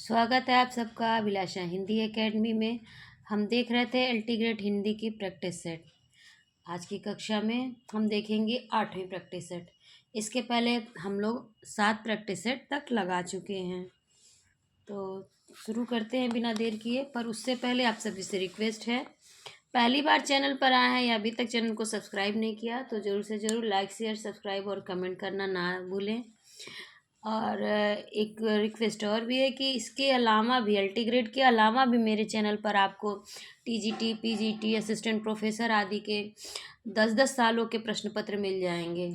स्वागत है आप सबका अभिलाषा हिंदी एकेडमी में। हम देख रहे थे अल्टीग्रेड हिंदी की प्रैक्टिस सेट। आज की कक्षा में हम देखेंगे 8वीं प्रैक्टिस सेट। इसके पहले हम लोग 7 प्रैक्टिस सेट तक लगा चुके हैं। तो शुरू करते हैं बिना देर किए, पर उससे पहले आप सभी से रिक्वेस्ट है, पहली बार चैनल पर आए हैं या अभी तक चैनल को सब्सक्राइब नहीं किया तो ज़रूर से ज़रूर लाइक शेयर सब्सक्राइब और कमेंट करना ना भूलें। और एक रिक्वेस्ट और भी है कि इसके अलावा भी अल्टीग्रेड के अलावा भी मेरे चैनल पर आपको टीजीटी पीजीटी असिस्टेंट प्रोफेसर आदि के 10-10 सालों के प्रश्न पत्र मिल जाएंगे।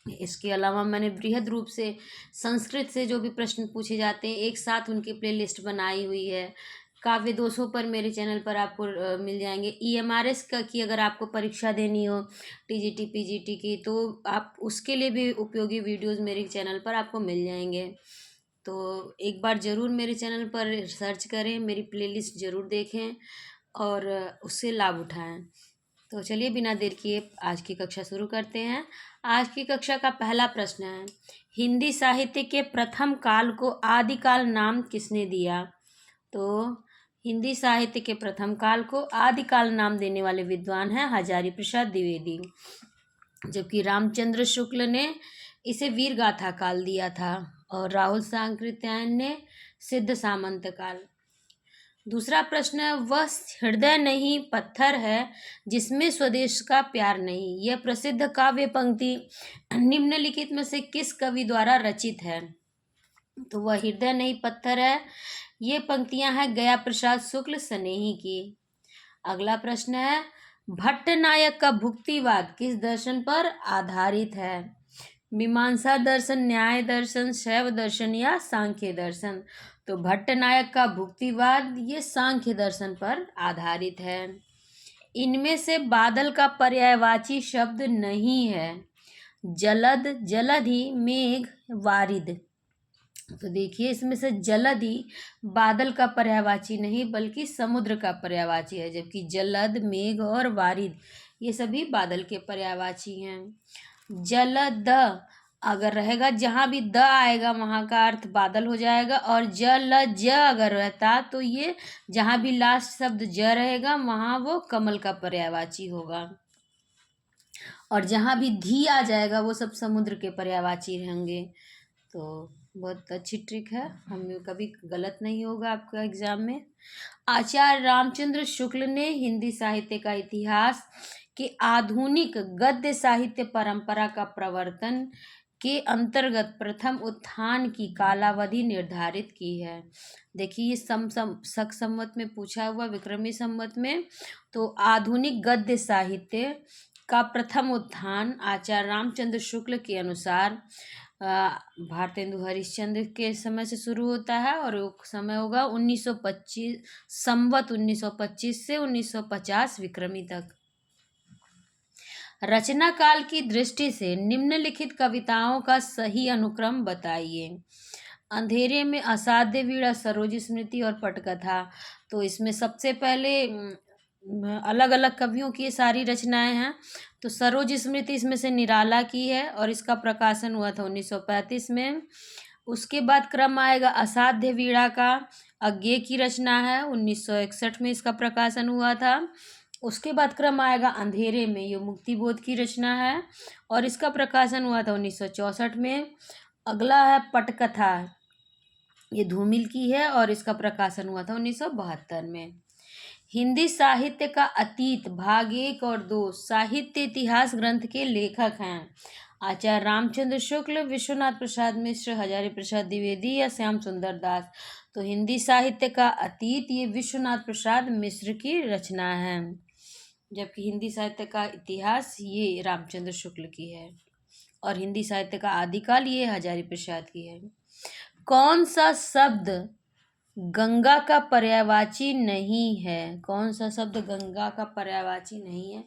इसके अलावा मैंने बृहद रूप से संस्कृत से जो भी प्रश्न पूछे जाते हैं एक साथ उनकी प्लेलिस्ट बनाई हुई है। काव्य दोषों पर मेरे चैनल पर आपको मिल जाएंगे। ईएमआरएस का की अगर आपको परीक्षा देनी हो टीजीटी पीजीटी की तो आप उसके लिए भी उपयोगी वीडियोस मेरे चैनल पर आपको मिल जाएंगे। तो एक बार ज़रूर मेरे चैनल पर सर्च करें, मेरी प्लेलिस्ट ज़रूर देखें और उससे लाभ उठाएं। तो चलिए बिना देर किए आज की कक्षा शुरू करते हैं। आज की कक्षा का पहला प्रश्न है, हिंदी साहित्य के प्रथम काल को आदिकाल नाम किसने दिया? तो हिंदी साहित्य के प्रथम काल को आदिकाल नाम देने वाले विद्वान हैं हजारी प्रसाद द्विवेदी, जबकि रामचंद्र शुक्ल ने इसे वीर गाथा काल दिया था और राहुल सांकृत्यायन ने सिद्ध सामंत काल। दूसरा प्रश्न है, वह हृदय नहीं पत्थर है जिसमें स्वदेश का प्यार नहीं, यह प्रसिद्ध काव्य पंक्ति निम्नलिखित में से किस कवि द्वारा रचित है? तो वह हृदय नहीं पत्थर है, ये पंक्तियां हैं गया प्रसाद शुक्ल स्नेही की। अगला प्रश्न है, भट्ट नायक का भुक्तिवाद किस दर्शन पर आधारित है? मीमांसा दर्शन, न्याय दर्शन, शैव दर्शन या सांख्य दर्शन? तो भट्ट नायक का भुक्तिवाद ये सांख्य दर्शन पर आधारित है। इनमें से बादल का पर्यायवाची शब्द नहीं है। जलद, जलधि, मेघ, वारिद। तो देखिए इसमें से जलधि बादल का पर्यायवाची नहीं बल्कि समुद्र का पर्यायवाची है, जबकि जलद, मेघ और वारिद ये सभी बादल के पर्यायवाची हैं। जलद अगर रहेगा, जहाँ भी द आएगा वहाँ का अर्थ बादल हो जाएगा, और जलज अगर रहता तो ये जहाँ भी लास्ट शब्द ज रहेगा वहाँ वो कमल का पर्यायवाची होगा, और जहाँ भी धी आ जाएगा वो सब समुद्र के पर्यायवाची रहेंगे। तो बहुत अच्छी ट्रिक है, हमें कभी गलत नहीं होगा आपका एग्जाम में। आचार्य रामचंद्र शुक्ल ने हिंदी साहित्य का इतिहास के आधुनिक गद्य साहित्य परंपरा का प्रवर्तन के अंतर्गत प्रथम उत्थान की कालावधि निर्धारित की है। देखिए ये शक संवत में पूछा हुआ, विक्रमी संवत में। तो आधुनिक गद्य साहित्य का प्रथम उत्थान आचार्य रामचंद्र शुक्ल के अनुसार भारतेंदु हरिश्चंद्र के समय से शुरू होता है और वो समय होगा 1925 संवत 1925 से 1950 विक्रमी तक। रचना काल की दृष्टि से निम्नलिखित कविताओं का सही अनुक्रम बताइए। अंधेरे में, असाध्य वीणा, सरोज स्मृति और पटकथा। तो इसमें सबसे पहले अलग अलग कवियों की ये सारी रचनाएं हैं। तो सरोज स्मृति इसमें से निराला की है और इसका प्रकाशन हुआ था 1935 में। उसके बाद क्रम आएगा असाध्य वीणा का, अज्ञे की रचना है, 1961 में इसका प्रकाशन हुआ था। उसके बाद क्रम आएगा अंधेरे में, ये मुक्तिबोध की रचना है और इसका प्रकाशन हुआ था 1964 में। अगला है पटकथा, ये धूमिल की है और इसका प्रकाशन हुआ था 1972 में। हिंदी साहित्य का अतीत भाग 1 और 2 साहित्य इतिहास ग्रंथ के लेखक हैं आचार्य रामचंद्र शुक्ल, विश्वनाथ प्रसाद मिश्र, हजारी प्रसाद द्विवेदी या श्याम सुंदर दास। तो हिंदी साहित्य का अतीत ये विश्वनाथ प्रसाद मिश्र की रचना है, जबकि हिंदी साहित्य का इतिहास ये रामचंद्र शुक्ल की है और हिंदी साहित्य का आदिकाल ये हजारी प्रसाद की है। कौन सा शब्द गंगा का पर्यायवाची नहीं है? कौन सा शब्द गंगा का पर्यायवाची नहीं है?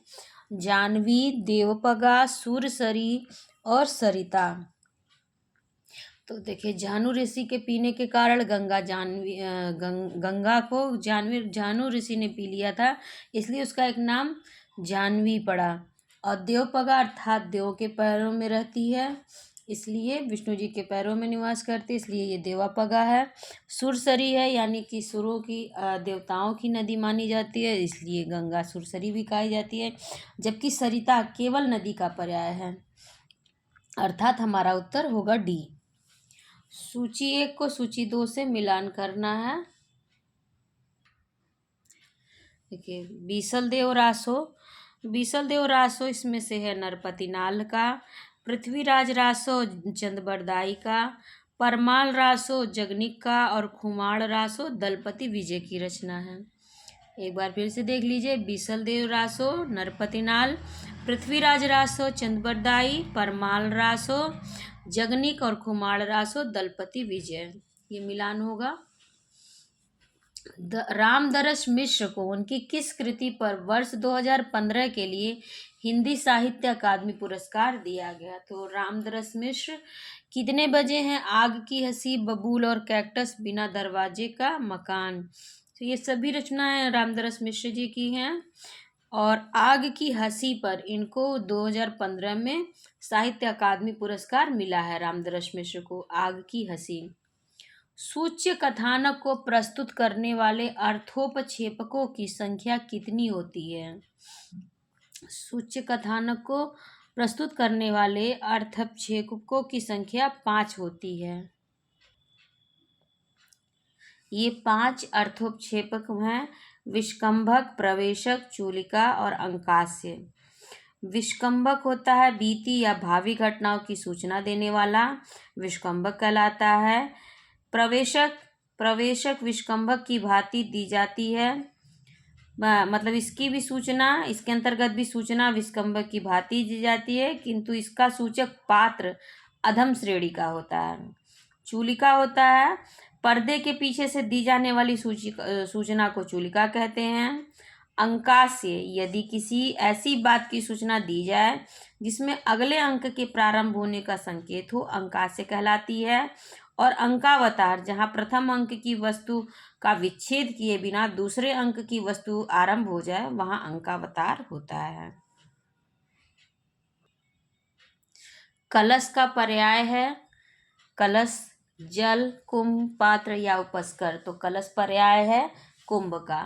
जानवी, देवपगा, सुरसरी और सरिता। तो देखिए जानू ऋषि के पीने के कारण गंगा को जानू ऋषि ने पी लिया था, इसलिए उसका एक नाम जानवी पड़ा। और देवपगा अर्थात देव के पैरों में रहती है इसलिए विष्णु जी के पैरों में निवास करती है, इसलिए ये देवापगा है। सुरसरी है, यानी कि सुरों की देवताओं की नदी मानी जाती है, इसलिए गंगा सुरसरी भी कही जाती है। जबकि सरिता केवल नदी का पर्याय है, अर्थात हमारा उत्तर होगा डी। सूची 1 को सूची 2 से मिलान करना है। देखिए, बीसल देव रासो इसमें से है नरपति नाल का, पृथ्वीराज रासो चंदबरदाई का, परमाल रासो जगनिक का और खुमाड़ रासो दलपति विजय की रचना है। एक बार फिर से देख लीजिए, बीसल देव रासो नरपति नाल, पृथ्वीराज रासो चंदबरदाई, परमाल रासो जगनिक और खुमाड़ रासो दलपति विजय। ये मिलान होगा। रामदरस मिश्र को उनकी किस कृति पर वर्ष 2015 के लिए हिंदी साहित्य अकादमी पुरस्कार दिया गया? तो रामदरस मिश्र कितने बजे हैं, आग की हंसी, बबूल और कैक्टस, बिना दरवाजे का मकान। तो ये सभी रचनाएं रामदरस मिश्र जी की हैं। और आग की हंसी पर इनको 2015 में साहित्य अकादमी पुरस्कार मिला है रामदरस मिश्र को, आग की हंसी। सूच्य कथानक को प्रस्तुत करने वाले अर्थोपक्षेपकों की संख्या कितनी होती है? सूच्य कथानक को प्रस्तुत करने वाले अर्थोपक्षेपकों की संख्या 5 होती है। ये 5 अर्थोपक्षेपक हैं: विष्कंभक, प्रवेशक, चूलिका और अंकास्य। विष्कंभक होता है बीती या भावी घटनाओं की सूचना देने वाला, विष्कंभक कहलाता है। प्रवेशक विष्कंभक की भांति दी जाती है, मतलब इसकी भी सूचना, इसके अंतर्गत भी सूचना विष्कंभक की भांति दी जाती है, किंतु इसका सूचक पात्र अधम श्रेणी का होता है। चूलिका होता है पर्दे के पीछे से दी जाने वाली सूचना को चूलिका कहते हैं। अंकास्य, यदि किसी ऐसी बात की सूचना दी जाए जिसमें अगले अंक के प्रारंभ होने का संकेत हो, अंकास्य कहलाती है। और अंकावतार, जहाँ प्रथम अंक की वस्तु का विच्छेद किए बिना दूसरे अंक की वस्तु आरंभ हो जाए, वहाँ अंकावतार होता है। कलश का पर्याय है कलश, जल, कुंभ, पात्र या उपस्कर। तो कलश पर्याय है कुंभ का।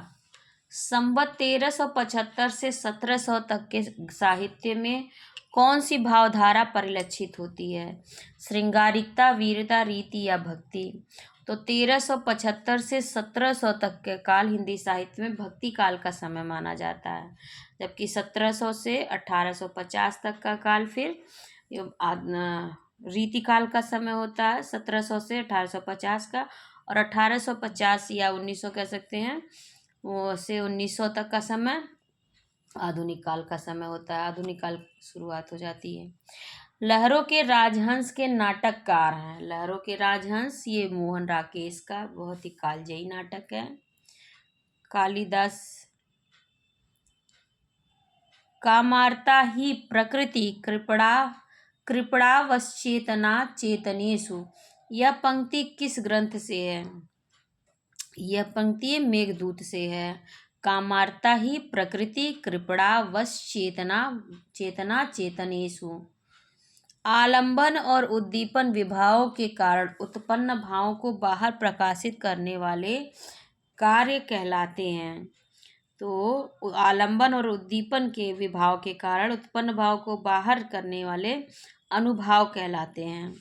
संवत 1375 से 1700 तक के साहित्य में कौन सी भावधारा परिलक्षित होती है? श्रृंगारिकता, वीरता, रीति या भक्ति। तो 1375 से 1700 तक के काल हिंदी साहित्य में भक्ति काल का समय माना जाता है, जबकि 1700 से 1850 तक का काल फिर रीति काल का समय होता है। 1700 से 1850 का, और 1850 या 1900 कह सकते हैं, वो से 1900 तक का समय आधुनिक काल का समय होता है। आधुनिक काल शुरुआत हो जाती है। लहरों के राजहंस के नाटककार हैं। लहरों के राजहंस ये मोहन राकेश का बहुत ही कालजयी नाटक है। कालिदास। कामार्ता ही प्रकृति कृपणावश्चेतना चेतनेषु। यह पंक्ति किस ग्रंथ से है? यह पंक्ति मेघदूत से है। कामार्ता ही प्रकृति कृपणावश्चेतना चेतनेषु। आलंबन और उद्दीपन विभावों के कारण उत्पन्न भावों को बाहर प्रकाशित करने वाले कार्य कहलाते हैं। तो आलंबन और उद्दीपन के विभाव के कारण उत्पन्न भाव को बाहर करने वाले अनुभाव कहलाते हैं।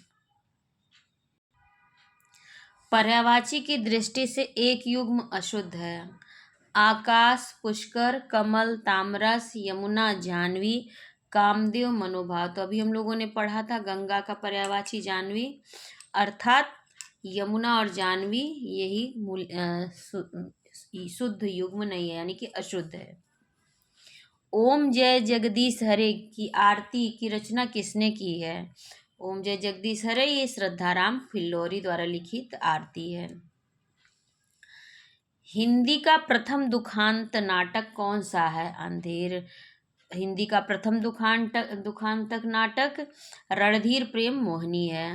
पर्यायवाची की दृष्टि से एक युग्म अशुद्ध है। आकाश, पुष्कर, कमल, तामरस, यमुना, जाह्नवी, कामदेव, मनोभाव। तो अभी हम लोगों ने पढ़ा था गंगा का पर्यायवाची जाह्नवी, अर्थात यमुना और जाह्नवी यही शुद्ध युग्म नहीं है, यानी कि अशुद्ध है। ओम जय जगदीश हरे की आरती की रचना किसने की है? ओम जय जगदीश हरे ये श्रद्धाराम फिल्लोरी द्वारा लिखित आरती है। हिंदी का प्रथम दुखांत नाटक कौन सा है? अंधेर। हिंदी का प्रथम दुखांतक नाटक रणधीर प्रेम मोहिनी है।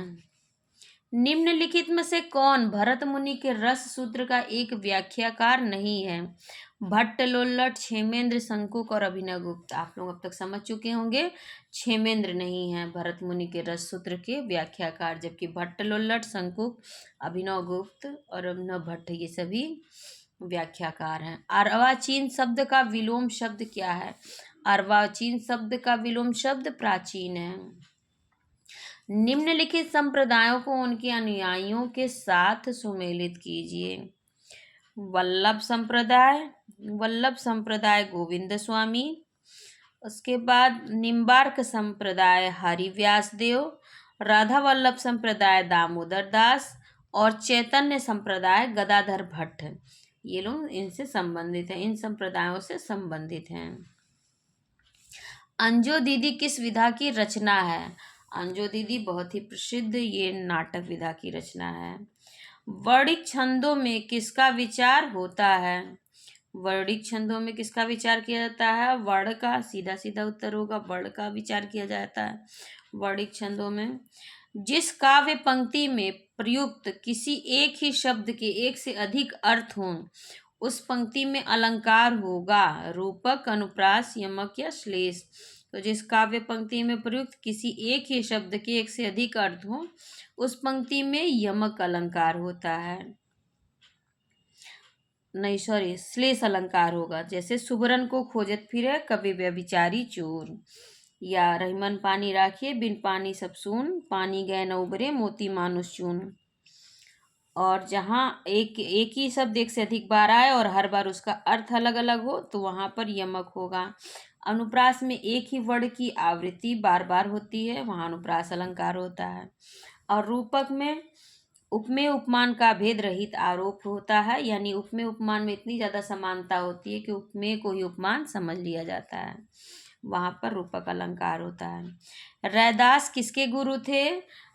निम्नलिखित में से कौन भरत मुनि के रस सूत्र का एक व्याख्याकार नहीं है? भट्ट लोल्लट, क्षेमेंद्र, शंकुक और अभिनव गुप्त। आप लोग अब तक समझ चुके होंगे क्षेमेंद्र नहीं है भरत मुनि के रससूत्र के व्याख्याकार, जबकि भट्ट लोल्लट, शंकुक, अभिनव गुप्त और अभिनव भट्ट ये सभी व्याख्याकार हैं। अर्वाचीन शब्द का विलोम शब्द क्या है? अर्वाचीन शब्द का विलोम शब्द प्राचीन है। निम्नलिखित संप्रदायों को उनके अनुयायियों के साथ सुमेलित कीजिए। वल्लभ संप्रदाय, वल्लभ संप्रदाय गोविंद स्वामी। उसके बाद निम्बार्क संप्रदाय हरिव्यास देव, राधा वल्लभ संप्रदाय दामोदर दास और चैतन्य संप्रदाय गदाधर भट्ट। ये लोग इनसे संबंधित हैं, इन संप्रदायों से संबंधित हैं। अंजो दीदी किस विधा की रचना है? अंजो दीदी बहुत ही प्रसिद्ध ये नाटक विधा की रचना है। वर्णिक छंदों में किसका विचार होता है? वर्णिक छंदों में किसका विचार किया जाता है? वर्ण का, सीधा सीधा उत्तर होगा, वर्ण का विचार किया जाता है वर्णिक छंदों में। जिस काव्य पंक्ति में प्रयुक्त किसी एक ही शब्द के एक से अधिक अर्थ हों उस पंक्ति में अलंकार होगा। रूपक, अनुप्रास, यमक या श्लेष। तो जिस काव्य पंक्ति में प्रयुक्त किसी एक ही शब्द के एक से अधिक अर्थ हो उस पंक्ति में यमक अलंकार होता है, नहीं सॉरी श्लेष अलंकार होगा। जैसे सुबरन को खोजत फिरे कभी व्यभिचारी चोर, या रहीमन पानी राखिए बिन पानी सब सून, पानी गए न उबरे मोती मानुष चून। और जहाँ एक ही शब्द एक से अधिक बार आए और हर बार उसका अर्थ अलग अलग हो तो वहाँ पर यमक होगा। अनुप्रास में एक ही वर्ण की आवृत्ति बार बार होती है, वहाँ अनुप्रास अलंकार होता है। और रूपक में उपमेय उपमान का भेद रहित आरोप होता है, यानी उपमेय उपमान में इतनी ज़्यादा समानता होती है कि उपमेय को ही उपमान समझ लिया जाता है, वहाँ पर रूपक अलंकार होता है। रैदास किसके गुरु थे?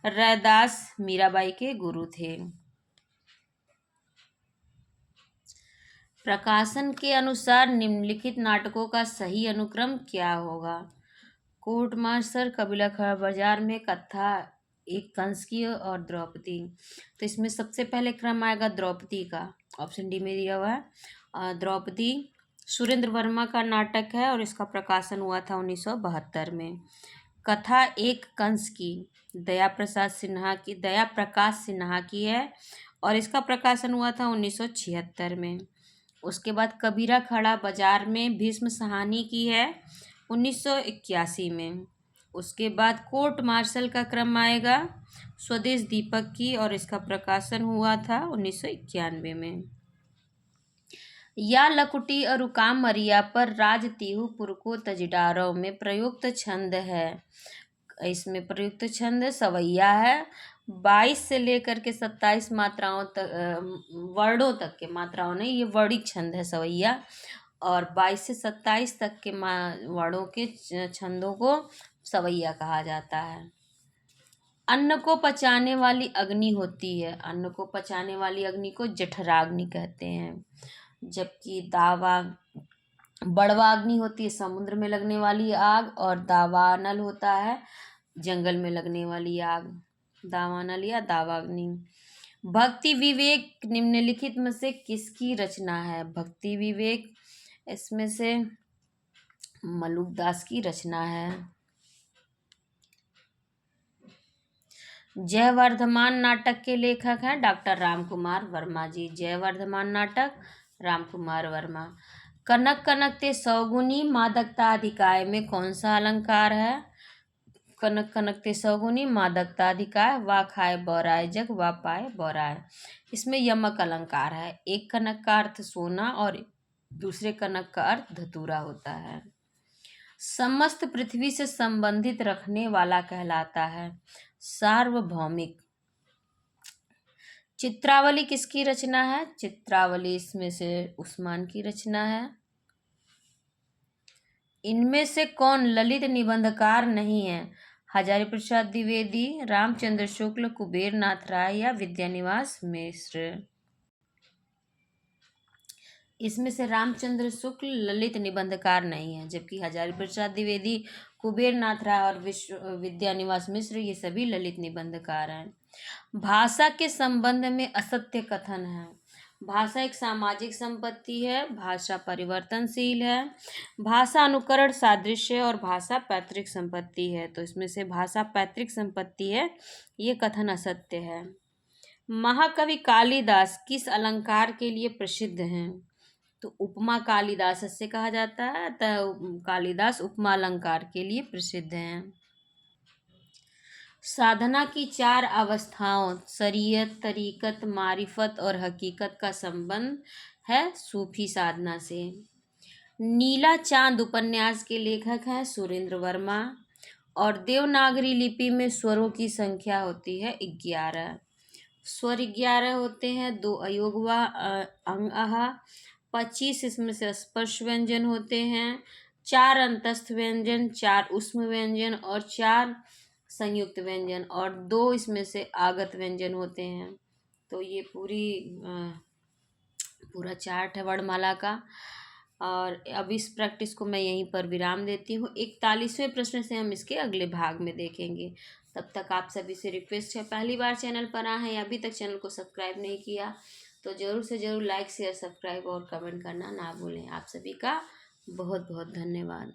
रैदास मीराबाई के गुरु थे। प्रकाशन के अनुसार निम्नलिखित नाटकों का सही अनुक्रम क्या होगा? कोर्ट मार्शल, कबीला खड़ा बाजार में, कथा, एक कंस की और द्रौपदी। तो इसमें सबसे पहले क्रम आएगा द्रौपदी का, ऑप्शन डी में दिया हुआ है। द्रौपदी सुरेंद्र वर्मा का नाटक है और इसका प्रकाशन हुआ था 1972 में। कथा एक कंस की दया प्रकाश सिन्हा की है और इसका प्रकाशन हुआ था 1976 में। उसके बाद कबीरा खड़ा बाजार में भीष्म सहानी की है 1981 में। उसके बाद कोर्ट मार्शल का क्रम आएगा स्वदेश दीपक की और इसका प्रकाशन हुआ था 1991 में। या लकुटी और रुकाम मरिया पर राज तीहू पुरको तजडारों में प्रयुक्त छंद है। इसमें प्रयुक्त छंद सवैया है। 22 से लेकर के 27 मात्राओं तक, वर्णों तक के, मात्राओं नहीं, ये वर्णिक छंद है सवैया। और 22 से 27 तक के वर्णों के छंदों को सवैया कहा जाता है। अन्न को पचाने वाली अग्नि होती है, अन्न को पचाने वाली अग्नि को जठराग्नि कहते हैं। जबकि दावा बड़वाग्नि होती है समुद्र में लगने वाली आग, और दावानल होता है जंगल में लगने वाली आग, दावानल या दावाग्नि। भक्ति विवेक निम्नलिखित में से किसकी रचना है? भक्ति विवेक इसमें से मलुकदास की रचना है। जय वर्धमान नाटक के लेखक हैं डॉक्टर रामकुमार वर्मा जी। जय वर्धमान नाटक रामकुमार वर्मा। कनक कनकते सौगुनी मादकता अधिकाय में कौन सा अलंकार है? कनक कनकते सौगुनी मादकता अधिकाय, वा खाए बौराय जग वा पाए बौराय। इसमें यमक अलंकार है। एक कनक का अर्थ सोना और दूसरे कनक का अर्थ धतूरा होता है। समस्त पृथ्वी से संबंधित रखने वाला कहलाता है सार्वभौमिक। चित्रावली किसकी रचना है? चित्रावली इसमें से उस्मान की रचना है। इनमें से कौन ललित निबंधकार नहीं है? हजारी प्रसाद द्विवेदी, रामचंद्र शुक्ल, कुबेर नाथ राय या विद्यानिवास मिश्र। इसमें से रामचंद्र शुक्ल ललित निबंधकार नहीं है, जबकि हजारी प्रसाद द्विवेदी, कुबेर नाथ राय और विद्यानिवास मिश्र ये सभी ललित निबंधकार हैं। भाषा के संबंध में असत्य कथन है। भाषा एक सामाजिक संपत्ति है, भाषा परिवर्तनशील है, भाषा अनुकरण सादृश्य और भाषा पैतृक संपत्ति है। तो इसमें से भाषा पैतृक संपत्ति है, ये कथन असत्य है। महाकवि कालिदास किस अलंकार के लिए प्रसिद्ध हैं? तो उपमा कालिदास से कहा जाता है, तो कालिदास उपमा अलंकार के लिए प्रसिद्ध हैं। साधना की चार अवस्थाओं शरीयत, तरीकत, मारिफत और हकीकत का संबंध है सूफी साधना से। नीला चांद उपन्यास के लेखक हैं सुरेंद्र वर्मा और देवनागरी लिपि में स्वरों की संख्या होती है 11। स्वर 11 होते हैं, 2 अयोगवा अंग आहा, 25 इसमें से स्पर्श व्यंजन होते हैं, 4 अंतस्थ व्यंजन, 4 ऊष्म व्यंजन और 4 संयुक्त व्यंजन और 2 इसमें से आगत व्यंजन होते हैं। तो ये पूरा चार्ट है वर्णमाला का। और अब इस प्रैक्टिस को मैं यहीं पर विराम देती हूँ। 41वें प्रश्न से हम इसके अगले भाग में देखेंगे। तब तक आप सभी से रिक्वेस्ट है, पहली बार चैनल पर आए हैं, अभी तक चैनल को सब्सक्राइब नहीं किया तो ज़रूर से ज़रूर लाइक शेयर सब्सक्राइब और कमेंट करना ना भूलें। आप सभी का बहुत बहुत धन्यवाद।